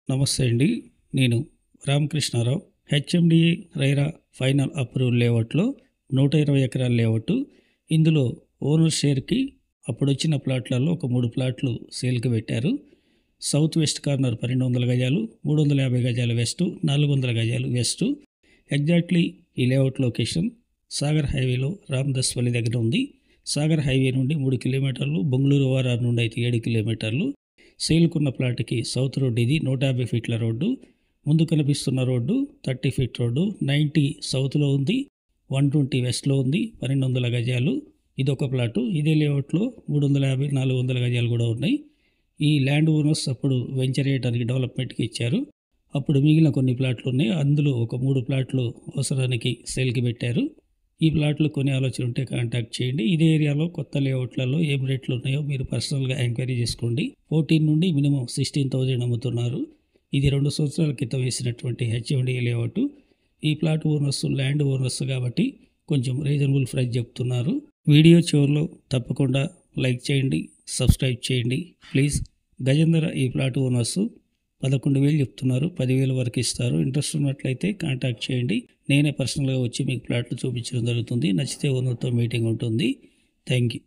నమస్తే అండి. నేను రామకృష్ణారావు. హెచ్ఎండిఏ రైరా ఫైనల్ అప్రూవల్ లేఅవుట్లో 120 ఎకరాల లేఅవుట్. ఇందులో ఓనర్ షేర్కి అప్పుడొచ్చిన ప్లాట్లలో ఒక 3 ప్లాట్లు సేల్కి పెట్టారు. సౌత్ వెస్ట్ కార్నర్ 1200 గజాలు, 350 గజాలు వెస్ట్, 400 గజాలు వెస్ట్. ఎగ్జాక్ట్లీ ఈ లేఅవుట్ లొకేషన్ సాగర్ హైవేలో రామదాస్పల్లి దగ్గర ఉంది. సాగర్ హైవే నుండి 3 కిలోమీటర్లు, బొంగళూరు ఓఆర్ఆర్ నుండి అయితే 7 కిలోమీటర్లు. సేల్కున్న ప్లాట్కి సౌత్ రోడ్ ఇది 150 ఫీట్ల రోడ్డు. ముందు కనిపిస్తున్న రోడ్డు 30 ఫీట్ రోడ్డు. 90 సౌత్లో ఉంది, 120 వెస్ట్లో ఉంది. 1200 గజాలు ఇదొక ప్లాటు. ఇదే లేఅవుట్లో 350, 400 గజాలు కూడా ఉన్నాయి. ఈ ల్యాండ్ ఓనర్స్ అప్పుడు వెంచర్ చేయడానికి డెవలప్మెంట్కి ఇచ్చారు. అప్పుడు మిగిలిన కొన్ని ప్లాట్లు ఉన్నాయి. అందులో ఒక 3 ప్లాట్లు అవసరానికి సేల్కి పెట్టారు. ఈ ప్లాట్లు కొనే ఆలోచన ఉంటే కాంటాక్ట్ చేయండి. ఇదే ఏరియాలో కొత్త లేఅవుట్లలో ఏం రేట్లు ఉన్నాయో మీరు పర్సనల్గా ఎంక్వైరీ చేసుకోండి. 14 నుండి మినిమం 16,000 అమ్ముతున్నారు. ఇది 2 సంవత్సరాల క్రితం వేసినటువంటి హెచ్ఎండిఏ లేఅవుట్. ఈ ప్లాట్ ఓనర్స్ ల్యాండ్ ఓనర్స్ కాబట్టి కొంచెం రీజనబుల్ ప్రైస్ చెప్తున్నారు. వీడియో చివరిలో తప్పకుండా లైక్ చేయండి, సబ్స్క్రైబ్ చేయండి ప్లీజ్. గజేంద్ర ఈ ప్లాట్ ఓనర్స్ 11,000 చెప్తున్నారు, 10,000 వరకు ఇస్తారు. ఇంట్రెస్ట్ ఉన్నట్లయితే కాంటాక్ట్ చేయండి. నేనే పర్సనల్గా వచ్చి మీకు ప్లాట్లు చూపించడం జరుగుతుంది. నచ్చితే ఓనర్తో మీటింగ్ ఉంటుంది. Thank you.